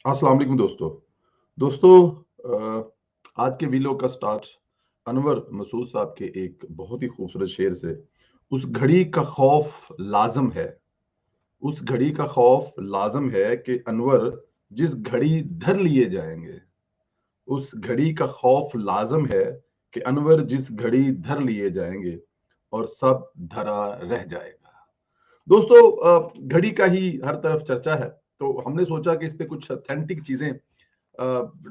अस्सलाम वालेकुम दोस्तों। दोस्तों आज के वीडियो का स्टार्ट अनवर मसूद साहब के एक बहुत ही खूबसूरत शेर से। उस घड़ी का खौफ लाज़िम है, उस घड़ी का खौफ लाज़िम है कि अनवर जिस घड़ी धर लिए जाएँगे। उस घड़ी का खौफ लाज़िम है कि अनवर जिस घड़ी धर लिए जाएँगे और सब धरा रह जाएगा। दोस्तों घड़ी का ही हर तरफ चर्चा है, तो हमने सोचा कि इस पे कुछ ऑथेंटिक चीज़ें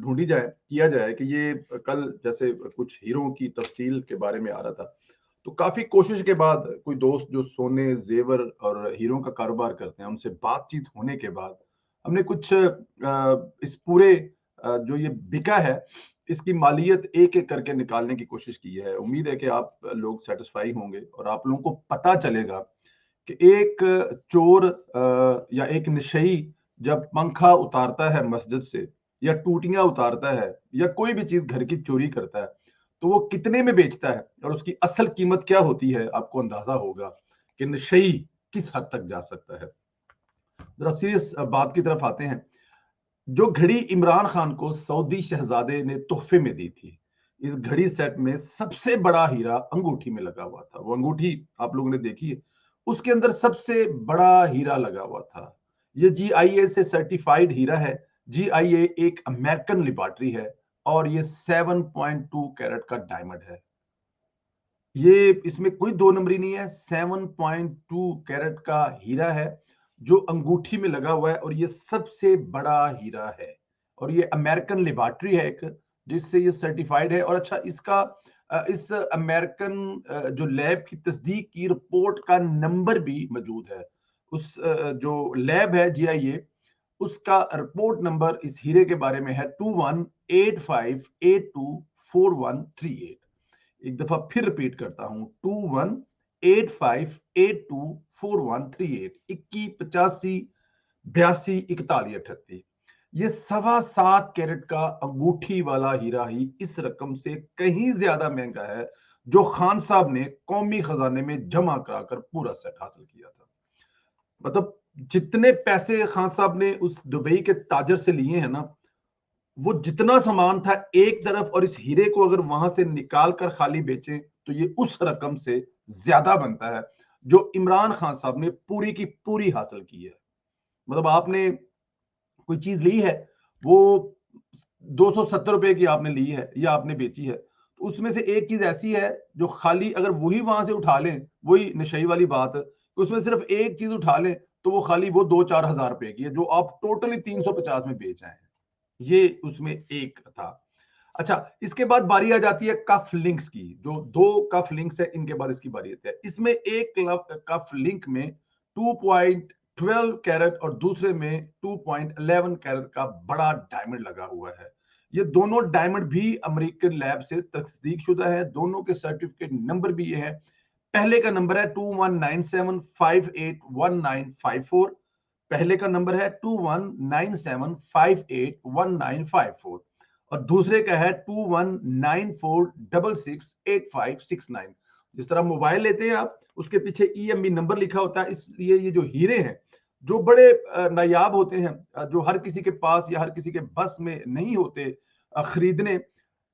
ढूँढी जाए, किया जाए कि ये कल जैसे कुछ हीरों की तफ़सील के बारे में आ रहा था, तो काफ़ी कोशिश के बाद कोई दोस्त जो सोने, ज़ेवर और हीरों का कारोबार करते हैं, उनसे बातचीत होने के बाद हमने कुछ इस पूरे जो ये बिका है, इसकी मालियत एक-एक करके निकालने की कोशिश की है। उम्मीद है कि आप लोग सैटिस्फाई होंगे और आप लोगों को पता चलेगा कि एक चोर या एक नशई जब पंखा उतारता है मस्जिद से या टूटियाँ उतारता है या कोई भी चीज़ घर की चोरी करता है, तो वो कितने में बेचता है और उसकी असल कीमत क्या होती है, आपको अंदाज़ा होगा कि नशई किस हद तक जा सकता है। ज़रा सीरियस बात की तरफ आते हैं। जो घड़ी इमरान खान को सऊदी शहज़ादे ने तोहफ़े में दी थी, इस घड़ी सेट में सबसे बड़ा हीरा अंगूठी में लगा हुआ था। वो अंगूठी आप लोगों ने देखी है, उसके अंदर सबसे बड़ा हीरा लगा हुआ था। ये जीआईए से सर्टिफाइड हीरा है। जीआईए एक अमेरिकन लैबोरेटरी है और ये 7.2 कैरेट का डायमंड है। ये इसमें कोई दो नंबरी नहीं है। 7.2 कैरेट का हीरा है जो अंगूठी में लगा हुआ है और ये सबसे बड़ा हीरा है और ये अमेरिकन लेबोरेटरी है एक जिससे ये सर्टिफाइड है। और अच्छा इसका इस अमेरिकन जो लैब की तस्दीक की रिपोर्ट का नंबर भी मौजूद है। उस जो लैब है जीआईए उसका रिपोर्ट नंबर इस हीरे के बारे में है 2185824138। एक दफा फिर रिपीट करता हूं 2185824138 21 85 82 4138। ये 7.25 कैरेट का अंगूठी वाला हीरा ही इस रकम से कहीं ज्यादा महंगा है जो खान साहब ने कौमी खजाने में जमा कराकर पूरा सेट हासिल किया था। मतलब जितने पैसे खान साहब ने उस दुबई के ताजर से लिए हैं ना, वो जितना सामान था एक तरफ और इस हीरे को अगर वहां से निकाल कर खाली बेचें तो ये उस रकम से ज्यादा बनता है जो इमरान खान साहब ने पूरी की पूरी हासिल की है। मतलब आपने कोई चीज ली है, वो 270 रुपए की आपने ली है या आपने बेची है, तो उसमें से एक चीज ऐसी है जो खाली अगर वही वहां से उठा लें, वही नशई वाली बात है, तो उसमें सिर्फ एक चीज उठा लें तो वो खाली वो 2-4 हजार रुपए की है जो आप टोटली 350 में बेच आए हैं। ये उसमें एक था। अच्छा, इसके बाद बारी आ जाती है कफ लिंक्स की। जो दो कफ लिंक्स है इनके बाद इसकी बारी आती है। इसमें एक कफ लिंक में 2.12 कैरेट और दूसरे में 2.11 कैरेट का बड़ा डायमंड लगा हुआ है। ये दोनों डायमंड भी अमेरिकन लैब से तस्दीक शुदा है। दोनों के सर्टिफिकेट नंबर भी ये है। पहले का नंबर है 2197581954। पहले का नंबर है 2197581954 और दूसरे का है 2194668569। जिस तरह मोबाइल लेते हैं आप, उसके पीछे ईएमबी नंबर लिखा होता है, इसलिए ये जो हीरे हैं जो बड़े नायाब होते हैं, जो हर किसी के पास या हर किसी के बस में नहीं होते खरीदने,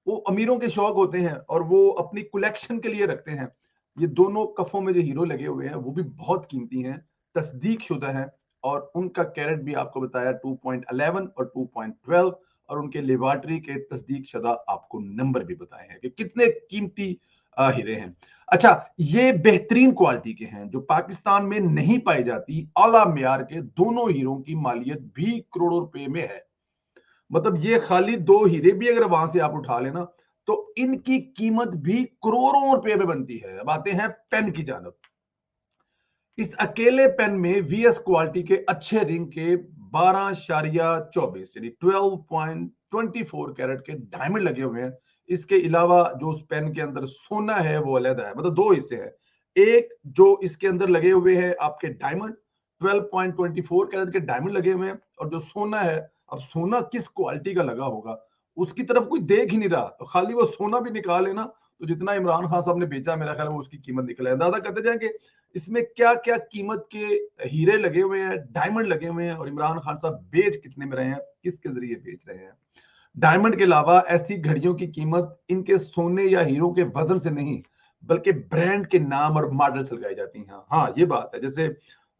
वो अमीरों के शौक होते हैं और वो अपनी कलेक्शन के लिए रखते हैं। ये दोनों कफों में जो हीरो लगे हुए हैं वो भी बहुत कीमती हैं, तस्दीक शुदा हैं और उनका कैरेट भी आपको बताया 2.11 और 2.12 और उनके लेबोरेटरी के तस्दीक शुदा आपको नंबर भी बताए हैं कि कितने कीमती हीरे हैं। अच्छा, ये बेहतरीन क्वालिटी के हैं जो पाकिस्तान में नहीं पाई जाती। आला मियार के दोनों हीरों की मालियत भी करोड़ों रुपए में है। मतलब ये खाली दो हीरे भी अगर वहां से आप उठा लेना तो इनकी कीमत भी करोड़ों रुपए में बनती है। अब आते हैं पेन की जानब। इस अकेले पेन में वीएस क्वालिटी के अच्छे रिंग के 12.24 यानी 12.24 कैरेट के डायमंड लगे हुए हैं। इसके अलावा जो उस पेन के अंदर सोना है वो अलग है। मतलब दो हिस्से हैं। एक जो इसके अंदर लगे हुए हैं आपके डायमंड, 12.24 कैरेट के डायमंड लगे हुए हैं और जो सोना है, अब सोना किस क्वालिटी का लगा होगा उसकी तरफ कोई देख ही नहीं रहा, तो खाली वो सोना भी निकाले ना तो जितना इमरान खान साहब ने बेचा मेरा ख्याल है वो उसकी कीमत निकल है। अंदाजा करते जाएंगे इसमें क्या क्या कीमत के हीरे लगे हुए हैं, डायमंड लगे हुए हैं, और इमरान खान साहब बेच कितने में रहे हैं, किसके जरिए बेच रहे हैं। डायमंड के अलावा ऐसी घड़ियों की कीमत इनके सोने या हीरो के वजन से नहीं, बल्कि ब्रांड के नाम और मॉडल से लगाई जाती हैं। हाँ, ये बात है। जैसे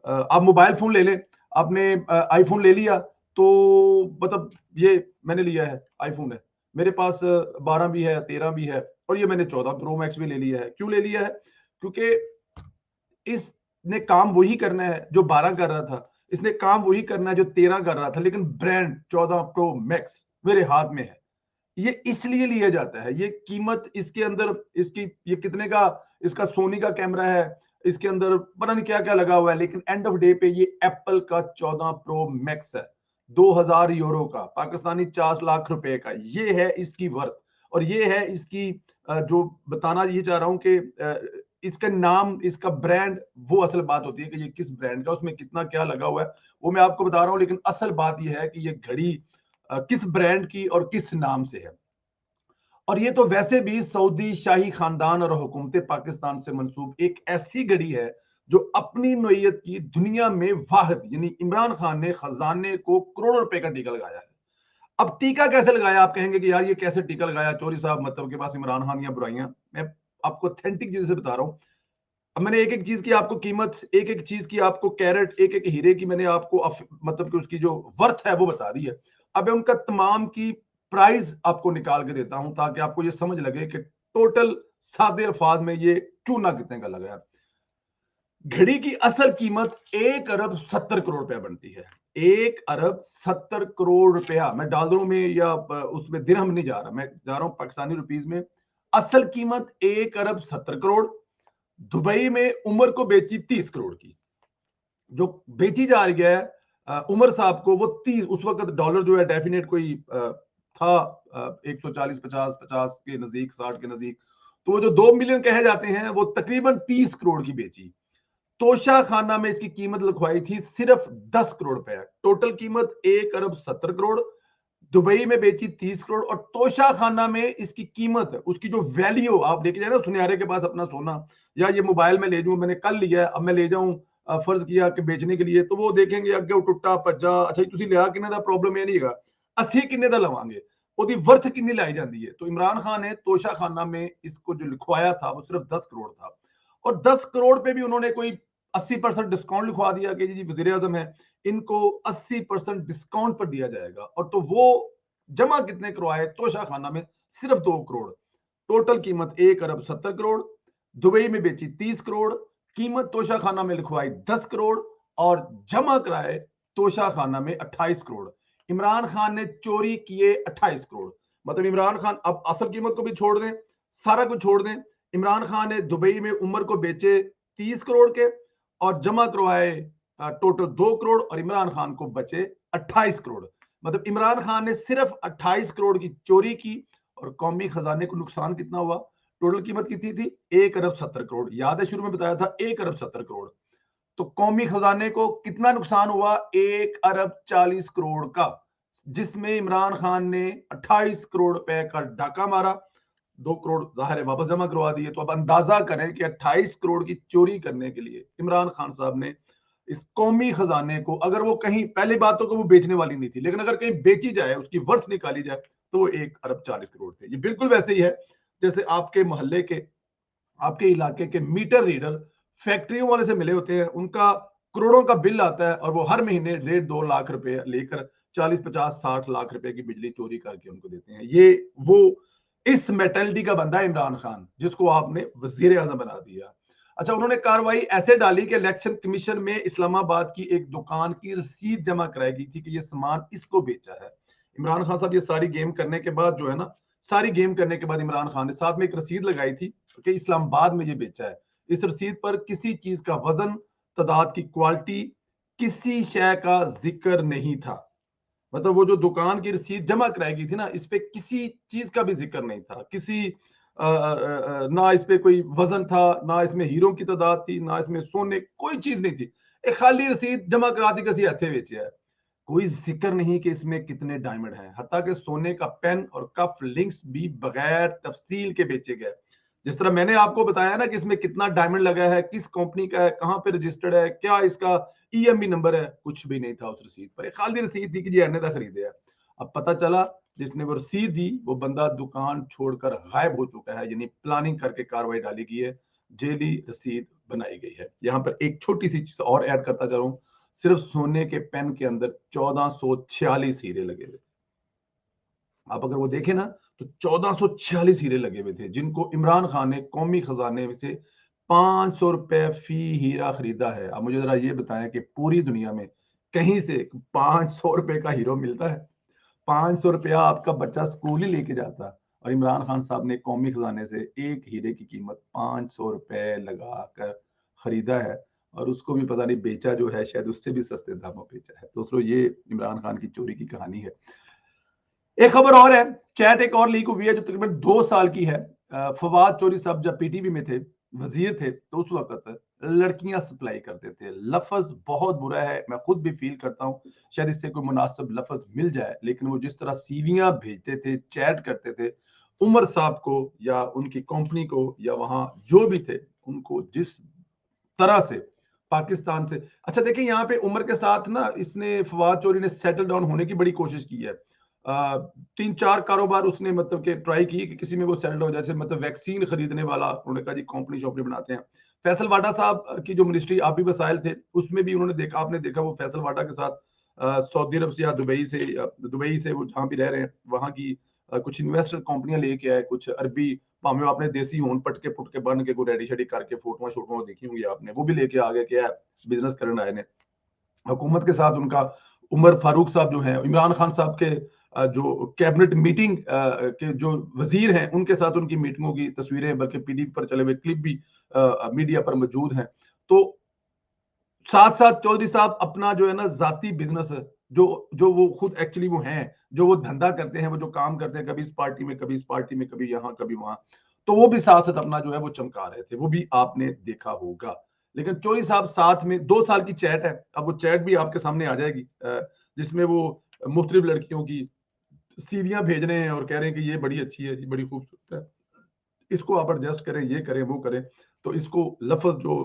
आप मोबाइल फोन ले लें, आपने आईफोन ले लिया, तो मतलब ये मैंने लिया है, आईफोन है मेरे पास, 12 भी है, 13 भी है, और ये मैंने 14 प्रो मैक्स भी ले लिया है। क्यों ले लिया है? क्योंकि इसने काम वही करना है जो 12 कर रहा था, इसने काम वही करना है जो 13 कर रहा था, लेकिन ब्रांड 14 प्रो मैक्स मेरे हाथ में है। ये इसलिए लिया जाता है। ये कीमत इसके अंदर, इसकी ये कितने का, इसका सोनी का कैमरा है, इसके अंदर पता नहीं क्या क्या लगा हुआ है, लेकिन एंड ऑफ डे पे ये एप्पल का 14 प्रो मैक्स है, 2000 यूरो का, पाकिस्तानी 4 लाख रुपए का। ये है इसकी वर्थ, और ये है इसकी जो बताना ये चाह रहा हूं कि इसका नाम, इसका ब्रांड, वो असल बात होती है कि ये किस ब्रांड का, उसमें कितना क्या लगा हुआ है, वो मैं आपको बता रहा हूं। लेकिन असल बात यह है कि ये घड़ी किस ब्रांड की और किस नाम से है। और ये तो वैसे भी सऊदी शाही खानदान और हुकूमत पाकिस्तान से मंसूब एक ऐसी घड़ी है जो अपनी नोयत की दुनिया में वाहिद, यानी इमरान खान ने खजाने को करोड़ों रुपए का टीका लगाया है। अब टीका कैसे लगाया? आप कहेंगे कि यार ये कैसे टीका लगाया चौधरी साहब, मतलब के पास इमरान खान या बुराइयां। मैं आपको ऑथेंटिक चीज से बता रहा हूं। अब मैंने एक एक चीज की आपको कीमत, एक एक चीज की आपको कैरेट, एक एक हीरे की मैंने आपको मतलब कि उसकी जो वर्थ है वो बता दी है। अब मैं उनका तमाम की प्राइस आपको निकाल के देता हूं, ताकि आपको ये समझ लगे कि टोटल सादे अल्फाज में ये चूना कितने का लगा है। घड़ी की असल कीमत 1 अरब 70 करोड़ रुपया बनती है। 1 अरब 70 करोड़ रुपया। मैं डॉलरों में या उसमें दिरहम नहीं जा रहा, मैं जा रहा हूं पाकिस्तानी रुपीज में। असल कीमत 1 अरब 70 करोड़। दुबई में उमर को बेची 30 करोड़ की, जो बेची जा रही है उमर साहब को, वो 30, उस वक्त डॉलर जो है डेफिनेट कोई था 140 50 के नजदीक, 60 के नजदीक। तो वो जो 2 मिलियन कहे जाते हैं, वो तकरीबन 30 करोड़ की बेची। तोशा खाना में इसकी कीमत लिखवाई थी सिर्फ 10 करोड़ रुपए। टोटल कीमत 1 अरब 70 करोड़। दुबई में बेची 30 करोड़, और तोशा खाना में इसकी कीमत, उसकी जो वैल्यू, आप लेके जाए ना सुनियारे के पास अपना सोना, या ये मोबाइल में ले जाऊं, मैंने कल लिया है, अब मैं ले जाऊं फर्ज किया कि बेचने के लिए, तो वो देखेंगे अगे वो टुटा भज्जा, अच्छा जी तुसी लिया किन्ने दा, प्रॉब्लम ये नहीं है असि किन्ने दा लवांगे, ओदी वर्थ कितनी लाई जाती है। तो इमरान खान ने तोशा खाना में इसको जो लिखवाया था वो सिर्फ 10 करोड़ था, और 10 करोड़ पे भी उन्होंने कोई 80% डिस्काउंट लिखवा दिया कि जी वजीर आजम है, इनको 80% डिस्काउंट पर दिया जाएगा। और तो वो जमा कितने करवाए तोशा खाना में? सिर्फ 2 करोड़। टोटल कीमत 1 अरब 70 करोड़। दुबई में बेची 30 करोड़, कीमत तोशा खाना में लिखवाई 10 करोड़, और जमा कराए तोशा खाना में 28 करोड़। इमरान खान ने चोरी किए 28 करोड़। मतलब इमरान खान, अब असल कीमत को भी छोड़ दें, सारा कुछ छोड़ दें, इमरान खान ने दुबई में उमर को बेचे 30 करोड़ के, और जमा करवाए टोटल 2 करोड़, और इमरान खान को बचे 28 करोड़। मतलब इमरान खान ने सिर्फ 28 करोड़ की चोरी की, और कौमी खजाने को नुकसान कितना हुआ? टोटल कीमत कितनी थी? 1 अरब 70 करोड़। याद है शुरू में बताया था 1 अरब 70 करोड़। तो कौमी खजाने को कितना नुकसान हुआ? 1 अरब 40 करोड़ का, जिसमें इमरान खान ने 28 करोड़ रुपए का डाका मारा, 2 करोड़ जाहिर है वापस जमा करवा दिए। तो अब अंदाजा करें कि 28 करोड़ की चोरी करने के लिए इमरान खान साहब ने इस कौमी खजाने को, अगर वो कहीं, पहली बात तो वो बेचने वाली नहीं थी, लेकिन अगर कहीं बेची जाए, उसकी वर्थ निकाली जाए, तो वो 1 अरब 40 करोड़ थे। ये बिल्कुल वैसे ही है जैसे आपके मोहल्ले के, आपके इलाके के मीटर रीडर फैक्ट्रियों वाले से मिले होते हैं, उनका करोड़ों का बिल आता है, और वो हर महीने 1.5-2 लाख रुपए लेकर 40-50-60 लाख रुपए की बिजली चोरी करके उनको देते हैं। ये वो इस मेंटालिटी का बंदा है इमरान खान, जिसको आपने वजीर आजम बना दिया। अच्छा, उन्होंने कार्रवाई ऐसे डाली कि इलेक्शन कमीशन में इस्लामाबाद की एक दुकान की रसीद जमा कराई गई थी कि ये सामान इसको बेचा है। इमरान खान साहब ये सारी गेम करने के बाद जो है ना, सारी गेम करने के बाद इमरान खान ने साथ में एक रसीद लगाई थी कि इस्लामाबाद में ये बेचा है। इस रसीद पर किसी चीज का वजन, तादाद की क्वालिटी, किसी शय का जिक्र नहीं था। मतलब वो जो दुकान की रसीद जमा कराई गई थी ना, इस पे किसी चीज का भी जिक्र नहीं था, किसी ना इस पे कोई वजन था, ना इसमें हीरों की तादाद थी, ना इसमें सोने, कोई चीज नहीं थी। एक खाली रसीद जमा करा दी, किसी हथे बेचे है। कोई जिक्र नहीं कि इसमें कितने डायमंड हैं, हत्ता कि सोने का पेन और कफ लिंक्स भी बगैर तफसील के बेचे गए। जिस तरह मैंने आपको बताया ना कि इसमें कितना डायमंड लगा है, किस कंपनी का है, कहां पे रजिस्टर्ड है, क्या इसका ईएमई नंबर है, कुछ भी नहीं था उस रसीद पर। एक खाली रसीद थी कि जी ने खरीदे है। अब पता चला जिसने वो रसीद दी वो बंदा दुकान छोड़कर गायब हो चुका है, यानी प्लानिंग करके कार्रवाई डाली गई है, जेली रसीद बनाई गई है। यहाँ पर एक छोटी सी चीज और ऐड करता जा रहा हूँ, सिर्फ सोने के पेन के अंदर 1446 हीरे लगे हुए थे। आप अगर वो देखें ना तो 1446 हीरे लगे हुए थे, जिनको इमरान खान ने कौमी खजाने में से 500 रुपए फी हीरा खरीदा है। अब मुझे जरा ये बताएं कि पूरी दुनिया में कहीं से 500 रुपए का हीरो मिलता है? 500 रुपया आपका बच्चा स्कूल ही लेके जाता, और इमरान खान साहब ने कौमी खजाने से एक हीरे की कीमत 500 रुपए लगाकर खरीदा है, और उसको भी पता नहीं बेचा जो है, शायद उससे भी सस्ते दामों बेचा है। दोस्तों, ये इमरान खान की चोरी की कहानी है। एक खबर और है, चैट एक और लीक हुई है जो तकरीबन 2 साल की है। फवाद चौधरी साहब जब पीटीवी में थे, वजीर थे, तो उस वक्त लड़कियां सप्लाई करते थे। लफ्ज बहुत बुरा है, मैं खुद भी फील करता हूँ शायद इससे कोई मुनासिब लफ्ज मिल जाए, लेकिन वो जिस तरह सीवियां भेजते थे, चैट करते थे उमर साहब को या उनकी कंपनी को या वहां जो भी थे उनको, जिस तरह से पाकिस्तान से, अच्छा देखिए यहाँ पे उमर के साथ ना इसने, फवाद चौधरी ने सेटल डाउन होने की बड़ी कोशिश की है। 3-4 कारोबार उसने मतलब के ट्राई की कि किसी में वो सेटल हो जाए, जैसे मतलब वैक्सीन खरीदने वाला, उन्होंने कहा जी कंपनी शॉपनी बनाते हैं। फैसल वाडा साहब की जो मिनिस्ट्री आबी वसाइल थे, उसमें भी उन्होंने देखा, आपने देखा वो फैसल वाडा के साथ सऊदी अरब से या दुबई से वो जहां भी रह रहे हैं वहां की कुछ इन्वेस्टर कंपनियां लेके आए, कुछ अरबी भावे आपने देसी होन पटके पुटके बन के कोई रेडी शेडी करके फोटो शोटो देखी होंगी आपने, वो भी लेके आ गए क्या बिजनेस करने आए ने हुकूमत के साथ उनका। उमर फारूक साहब जो है इमरान खान साहब के जो कैबिनेट मीटिंग के जो वजीर हैं उनके साथ उनकी मीटिंगों की तस्वीरें, बल्कि पीडीपी पर चले हुए क्लिप भी मीडिया पर मौजूद हैं। तो साथ साथ चौधरी साहब अपना जो है ना जाती बिजनेस, जो जो वो खुद एक्चुअली वो हैं, जो वो धंधा करते हैं, वो जो काम करते हैं, कभी इस पार्टी में, कभी इस पार्टी में, कभी यहाँ कभी वहां, तो वो भी साथ साथ अपना जो है वो चमका रहे थे, वो भी आपने देखा होगा। लेकिन चौधरी साहब साथ में 2 साल की चैट है, अब वो चैट भी आपके सामने आ जाएगी, जिसमें वो मुख्तलिफ लड़कियों की सीवियां भेज रहे हैं और कह रहे हैं कि ये बड़ी अच्छी है, ये बड़ी खूबसूरत है, इसको आप एडजस्ट करें, ये करें वो करें। तो इसको लफ्ज जो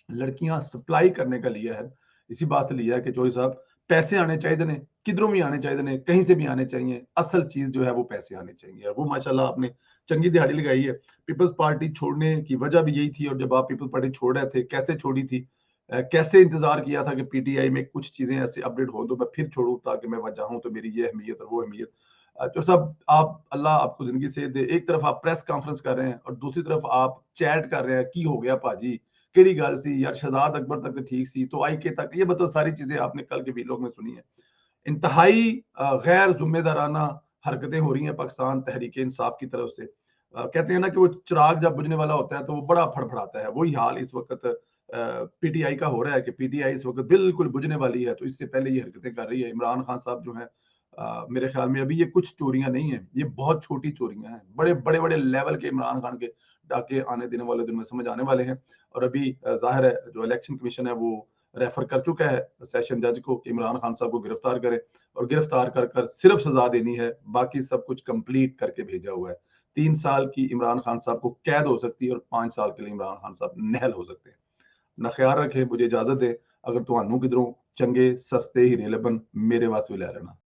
लड़कियां सप्लाई करने का लिया है, इसी बात से लिया है कि चौधरी साहब पैसे आने चाहिए ने, किधरों भी आने चाहिए ने, कहीं से भी आने चाहिए, असल चीज जो है वो पैसे आने चाहिए। वो माशाल्लाह आपने चंगी दिहाड़ी लगाई है। पीपल्स पार्टी छोड़ने की वजह भी यही थी, और जब आप पीपल्स पार्टी छोड़ रहे थे, कैसे छोड़ी थी, कैसे इंतजार किया था कि पीटीआई में कुछ चीजें ऐसे अपडेट हो तो मैं फिर छोड़ू, ताकि मैं वजह हूं तो मेरी ये अहमियत और वो अहमियत। तो साहब आप, अल्लाह आपको जिंदगी से दे, एक तरफ आप प्रेस कॉन्फ्रेंस कर रहे हैं और दूसरी तरफ आप चैट कर रहे हैं, की हो गया भाजी, केड़ी गल सी यार, शहजाद अकबर तक तो ठीक सी, तो आई के तक, ये बताओ सारी चीजें आपने कल के वीलॉग में सुनी है। इंतहाई गैर जिम्मेदाराना हरकतें हो रही हैं पाकिस्तान तहरीक इंसाफ की तरफ से। कहते हैं ना कि वो चिराग जब बुझने वाला होता है तो वो बड़ा फड़फड़ाता है, वही हाल इस वक्त पीटीआई का हो रहा है कि पीटीआई इस वक्त बिल्कुल बुझने वाली है, तो इससे पहले ये हरकतें कर रही है। इमरान खान साहब जो है, मेरे ख्याल में अभी ये कुछ चोरियां नहीं है, ये बहुत छोटी चोरियां हैं, बड़े बड़े बड़े लेवल के इमरान खान के डाके आने देने वाले दिन में समझ आने वाले हैं। और अभी जाहिर है जो इलेक्शन कमीशन है वो रेफर कर चुका है सेशन जज को कि इमरान खान साहब को गिरफ्तार करे, और गिरफ्तार कर कर सिर्फ सजा देनी है, बाकी सब कुछ कंप्लीट करके भेजा हुआ है। 3 साल की इमरान खान साहब को कैद हो सकती है और 5 साल के लिए इमरान खान साहब नहल हो सकते हैं। ना ख्याल रखें, मुझे इजाजत दे, अगर ਤੁਹਾਨੂੰ किधरों चंगे सस्ते हीरे लभन मेरे वास्ते भी लै लेना।